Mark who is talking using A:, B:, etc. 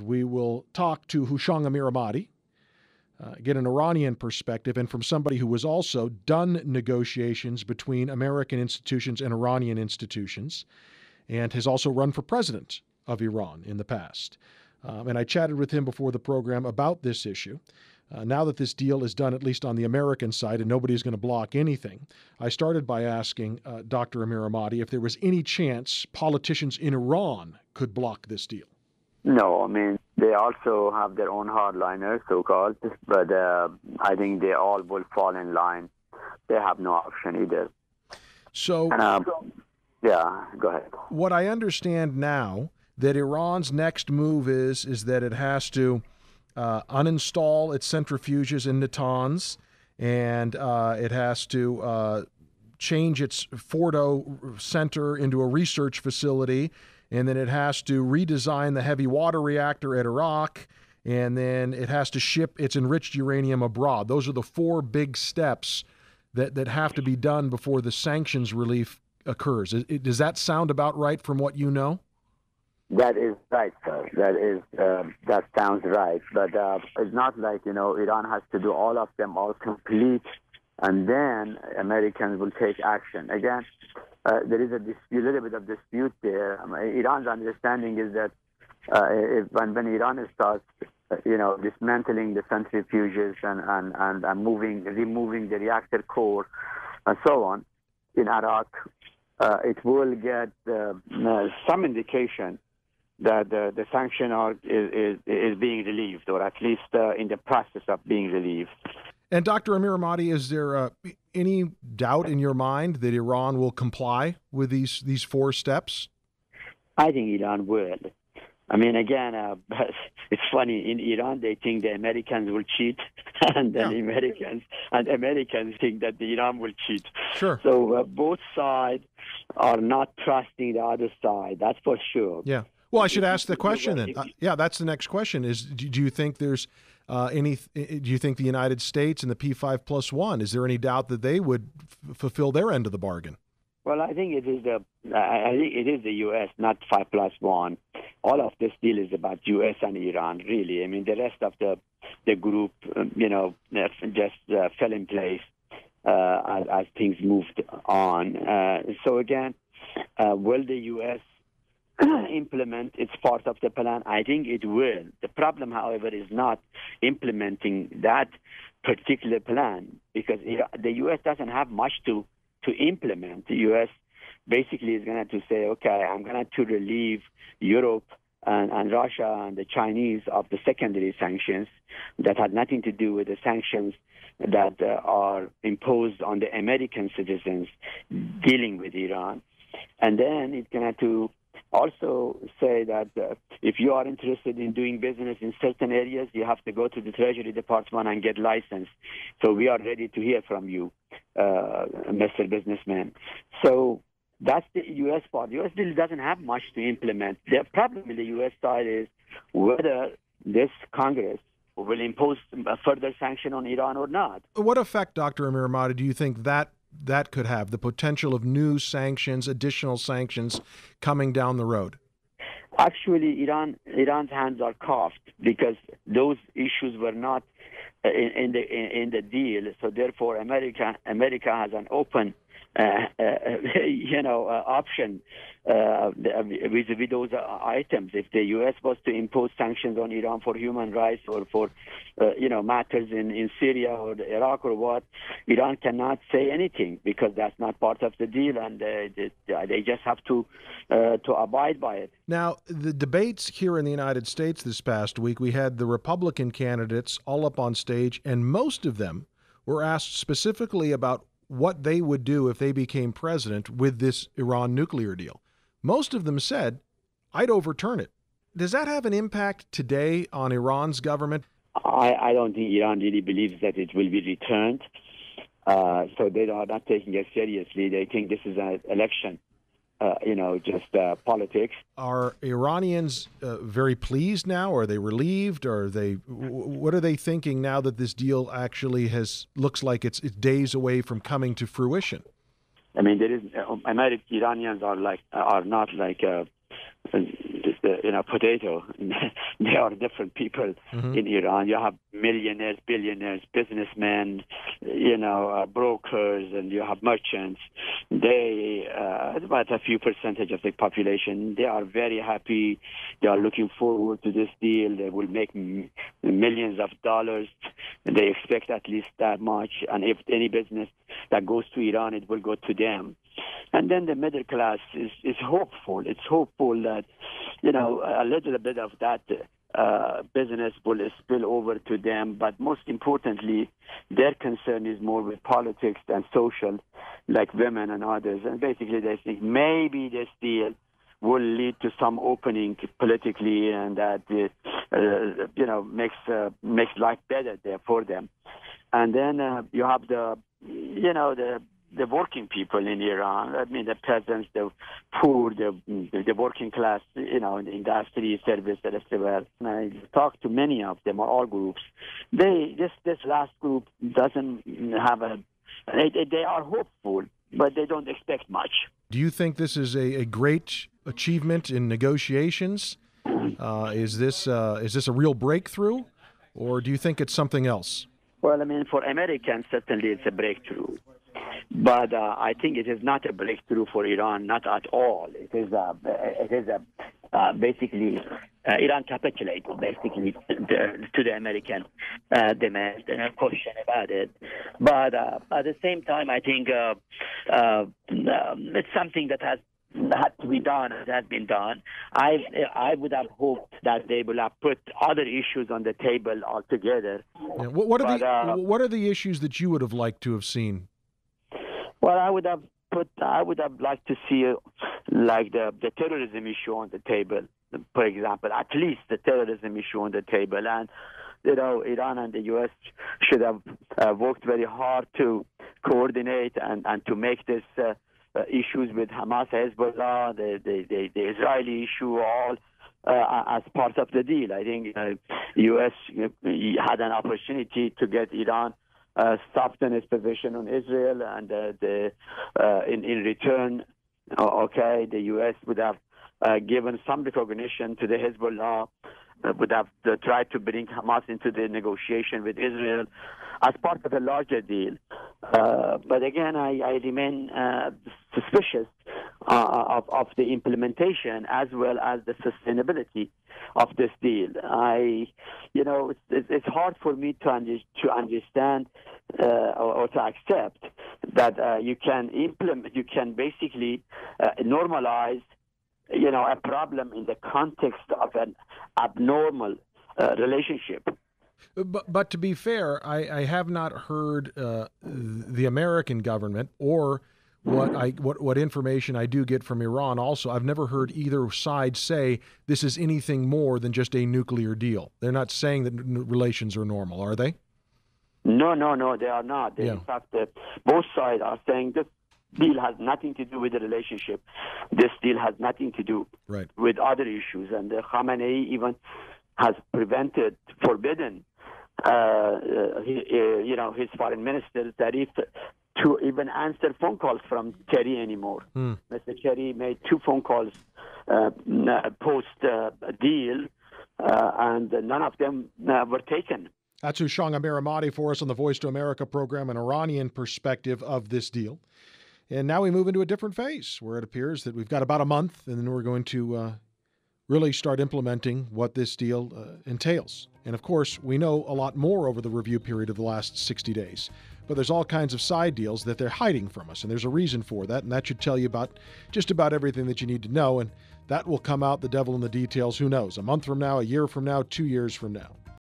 A: We will talk to Hooshang Amirahmadi, get an Iranian perspective, and from somebody who has also done negotiations between American institutions and Iranian institutions, and has also run for president of Iran in the past. And I chatted with him before the program about this issue. Now that this deal is done, at least on the American side, and nobody's going to block anything, I started by asking Dr. Amirahmadi if there was any chance politicians in Iran could block this deal.
B: No, I mean, they also have their own hardliners, so-called, but I think they all will fall in line. They have no option either.
A: So,
B: yeah, go ahead.
A: What I understand now, that Iran's next move is that it has to uninstall its centrifuges in Natanz, and it has to change its Fordo center into a research facility, and then it has to redesign the heavy water reactor at Iraq, and then it has to ship its enriched uranium abroad. Those are the four big steps that have to be done before the sanctions relief occurs. Does that sound about right from what you know?
B: That is right, sir. That sounds right. But it's not like, Iran has to do all of them all complete, and then Americans will take action. Again, there is a little bit of dispute there. Iran's understanding is that when Iran starts, dismantling the centrifuges and removing the reactor core and so on in Iraq, it will get some indication that the sanction is being relieved, or at least in the process of being relieved.
A: And Dr. Amirahmadi, is there any doubt in your mind that Iran will comply with these four steps?
B: I think Iran will. I mean, again, it's funny. In Iran, they think the Americans will cheat, and then Americans think that Iran will cheat.
A: Sure.
B: So both sides are not trusting the other side. That's for sure.
A: Yeah. Well, I should ask the question then. Yeah, that's the next question. Is do you think there's do you think the United States and the P5+1, is there any doubt that they would fulfill their end of the bargain?
B: Well, I think it is the U.S., not 5+1. All of this deal is about U.S. and Iran, really. I mean, the rest of the group, just fell in place as things moved on. So again, will the U.S. implement its part of the plan? I think it will. The problem, however, is not implementing that particular plan, because the U.S. doesn't have much to implement. The U.S. basically is going to say, okay, I'm going to relieve Europe and Russia and the Chinese of the secondary sanctions that had nothing to do with the sanctions that are imposed on the American citizens dealing with Iran. And then it's going to also say that if you are interested in doing business in certain areas, you have to go to the Treasury Department and get licensed. So we are ready to hear from you, Mr. Businessman. So that's the U.S. part. The U.S. deal doesn't have much to implement. The problem with the U.S. side is whether this Congress will impose a further sanction on Iran or not.
A: What effect, Dr. Amirahmadi, do you think that could have, the potential of new sanctions, additional sanctions coming down the road?
B: Actually, Iran's hands are cuffed because those issues were not in the deal. So therefore, America has an open option vis-a-vis those items. If the U.S. was to impose sanctions on Iran for human rights or for matters in Syria or Iraq or what, Iran cannot say anything because that's not part of the deal, and they just have to abide by it.
A: Now, the debates here in the United States this past week, we had the Republican candidates all up on stage, and most of them were asked specifically about what they would do if they became president with this Iran nuclear deal. Most of them said, I'd overturn it. Does that have an impact today on Iran's government?
B: I don't think Iran really believes that it will be returned. So they are not taking it seriously. They think this is an election, just politics.
A: Are Iranians very pleased now? Are they relieved? What are they thinking now that this deal actually looks like it's days away from coming to fruition?
B: I mean, Iranians are not like potato. They are different people in Iran. You have millionaires, billionaires, businessmen, brokers, and you have merchants. They, about a few percentage of the population, they are very happy. They are looking forward to this deal. They will make millions of dollars. They expect at least that much. And if any business that goes to Iran, it will go to them. And then the middle class is hopeful. It's hopeful that, a little bit of that business will spill over to them. But most importantly, their concern is more with politics and social, like women and others. And basically they think maybe this deal will lead to some opening politically, and that makes life better there for them. And then you have the working people in Iran. I mean, the peasants, the poor, the working class, in the industry, service, everywhere. And I talked to many of them, all groups. This last group doesn't have they are hopeful, but they don't expect much.
A: Do you think this is a great achievement in negotiations? Is this a real breakthrough, or do you think it's something else?
B: Well, I mean, for Americans, certainly it's a breakthrough. But I think it is not a breakthrough for Iran, not at all. It is basically Iran capitulated basically to the American demand, and no question about it. But at the same time, I think it's something that had to be done. It has been done. I would have hoped that they will have put other issues on the table altogether.
A: Yeah. What are the issues that you would have liked to have seen?
B: Well, I would have liked to see like the terrorism issue on the table, for example, at least the terrorism issue on the table. And, Iran and the U.S. should have worked very hard to coordinate and to make this issues with Hamas, Hezbollah, the Israeli issue, all as part of the deal. I think U.S. had an opportunity to get Iran soften its position on Israel, and in return, the U.S. would have given some recognition to the Hezbollah, would have tried to bring Hamas into the negotiation with Israel as part of a larger deal. But again, I remain suspicious of the implementation as well as the sustainability of this deal. It's hard for me to understand or to accept that you can basically normalize a problem in the context of an abnormal relationship.
A: But to be fair, I have not heard the American government or what information I do get from Iran also. I've never heard either side say this is anything more than just a nuclear deal. They're not saying that relations are normal, are they?
B: No, they are not. In fact, both sides are saying this deal has nothing to do with the relationship. This deal has nothing to do with other issues. And Khamenei even has forbidden his foreign minister, Zarif, to even answer phone calls from Kerry anymore. Mr. Kerry made 2 phone calls post-deal, and none of them were taken.
A: That's Hooshang Amirahmadi for us on the Voice to America program, an Iranian perspective of this deal. And now we move into a different phase where it appears that we've got about a month, and then we're going to really start implementing what this deal entails. And of course, we know a lot more over the review period of the last 60 days. But there's all kinds of side deals that they're hiding from us, and there's a reason for that, and that should tell you about just about everything that you need to know, and that will come out, the devil in the details, who knows, a month from now, a year from now, 2 years from now.